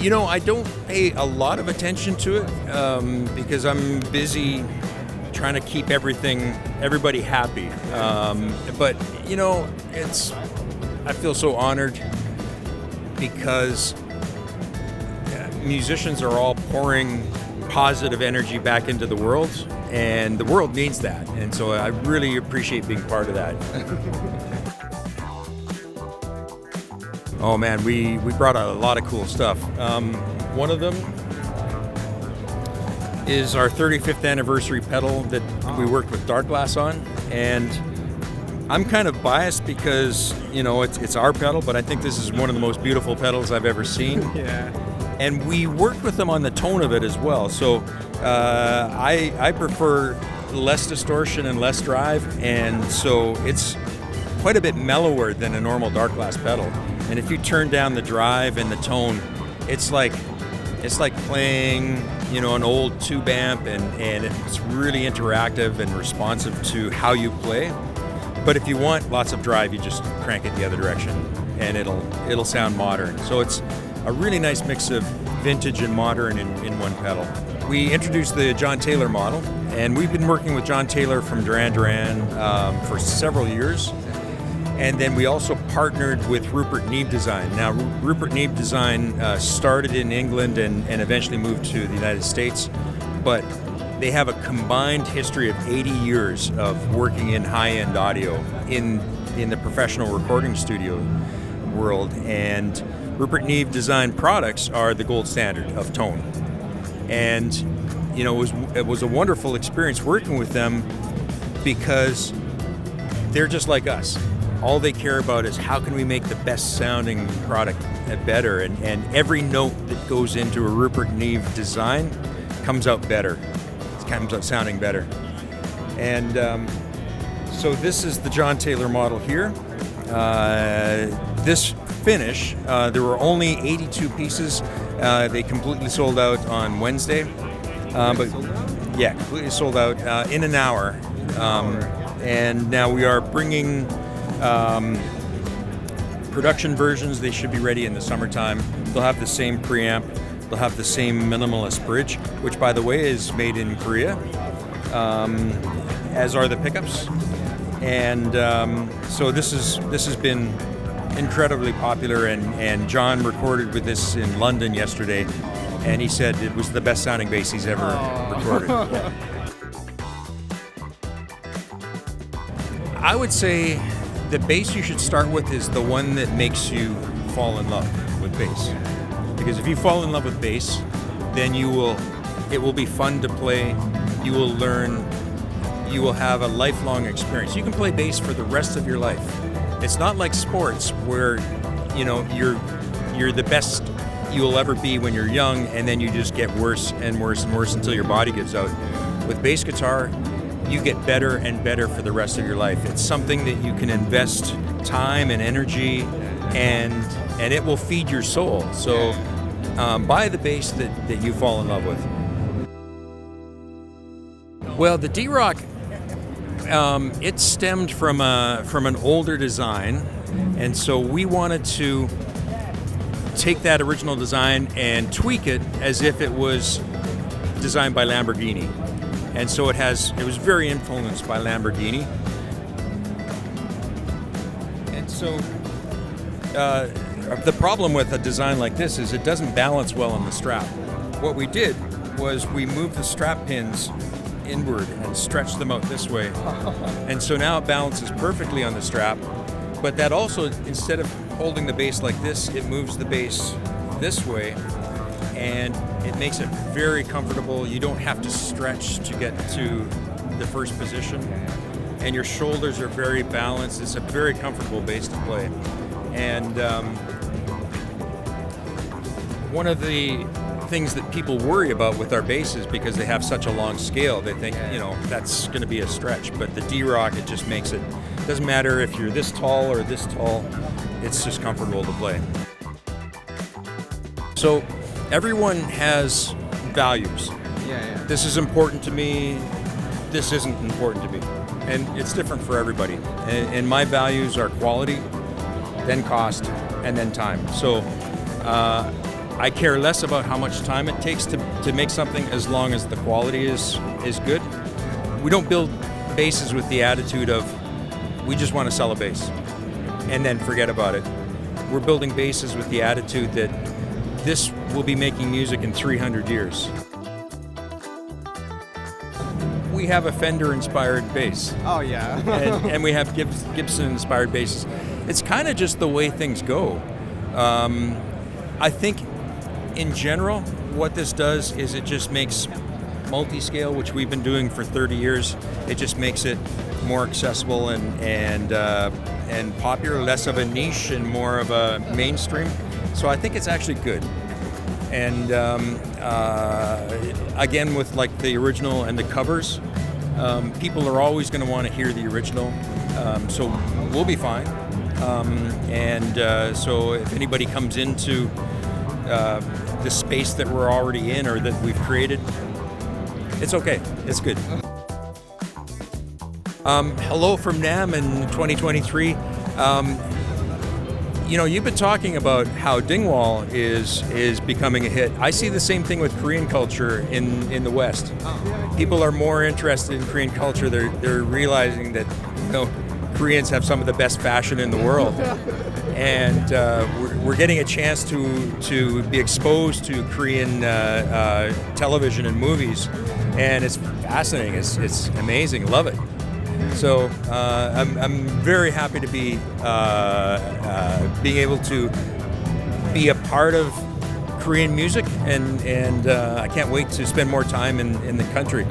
You know, I don't pay a lot of attention to it because I'm busy trying to keep everybody happy. But you know, I feel so honored because musicians are all pouring positive energy back into the world, and the world needs that. And so I really appreciate being part of that. Oh man, we brought out a lot of cool stuff. One of them is our 35th anniversary pedal that we worked with Dark Glass on, and I'm kind of biased because, you know, it's our pedal, but I think this is one of the most beautiful pedals I've ever seen. Yeah. And we worked with them on the tone of it as well. So I prefer less distortion and less drive, and so it's quite a bit mellower than a normal Dark Glass pedal. And if you turn down the drive and the tone, it's like playing, you know, an old tube amp, and it's really interactive and responsive to how you play. But if you want lots of drive, you just crank it the other direction, and it'll sound modern. So it's a really nice mix of vintage and modern in one pedal. We introduced the John Taylor model, and we've been working with John Taylor from Duran Duran for several years. And then we also partnered with Rupert Neve Design. Now, Rupert Neve Design started in England and eventually moved to the United States, but they have a combined history of 80 years of working in high-end audio in the professional recording studio world. And Rupert Neve Design products are the gold standard of tone. And, you know, it was a wonderful experience working with them because they're just like us. All they care about is how can we make the best sounding product better, and every note that goes into a Rupert Neve design comes out better. It comes out sounding better. And so this is the John Taylor model here. This finish, there were only 82 pieces. They completely sold out on Wednesday. But yeah, completely sold out in an hour. And now we are bringing production versions. They should be ready in the summertime. They'll have the same preamp. They'll have the same minimalist bridge, which, by the way, is made in Korea, as are the pickups. And so this has been incredibly popular. And John recorded with this in London yesterday, and he said it was the best sounding bass he's ever recorded. Yeah. I would say the bass you should start with is the one that makes you fall in love with bass. Because if you fall in love with bass, then it will be fun to play. You will learn. You will have a lifelong experience. You can play bass for the rest of your life. It's not like sports where, you know, you're the best you'll ever be when you're young, and then you just get worse and worse and worse until your body gives out. With bass guitar, you get better and better for the rest of your life. It's something that you can invest time and energy, and it will feed your soul. So buy the bass that you fall in love with. Well, the D-Roc, it stemmed from an older design, and so we wanted to take that original design and tweak it as if it was designed by Lamborghini. And so it was very influenced by Lamborghini. And so the problem with a design like this is it doesn't balance well on the strap. What we did was we moved the strap pins inward and stretched them out this way. And so now it balances perfectly on the strap, but that also, instead of holding the bass like this, it moves the bass this way, and it makes it very comfortable. You don't have to stretch to get to the first position, and your shoulders are very balanced. It's a very comfortable bass to play. And one of the things that people worry about with our basses, because they have such a long scale, they think, you know, that's going to be a stretch. But the D-Roc, it just makes it, doesn't matter if you're this tall or this tall, it's just comfortable to play. So everyone has values. Yeah. This is important to me, this isn't important to me. and it's different for everybody. And my values are quality, then cost, and then time. So I care less about how much time it takes to make something as long as the quality is good. We don't build basses with the attitude of we just want to sell a bass and then forget about it. We're building basses with the attitude that this will be making music in 300 years. We have a Fender-inspired bass. Oh, yeah. and we have Gibson-inspired basses. It's kind of just the way things go. I think, in general, what this does is it just makes multi-scale, which we've been doing for 30 years, it just makes it more accessible and popular, less of a niche and more of a mainstream. So I think it's actually good. And again, with like the original and the covers, people are always going to want to hear the original. So we'll be fine. So if anybody comes into the space that we're already in or that we've created, it's okay. It's good. Hello from NAMM in 2023. You've been talking about how Dingwall is becoming a hit. I see the same thing with Korean culture in the West. People are more interested in Korean culture. They're realizing that Koreans have some of the best fashion in the world, and we're getting a chance to be exposed to Korean television and movies, and it's fascinating. It's amazing. Love it. So I'm very happy to be being able to be a part of Korean music, and I can't wait to spend more time in the country.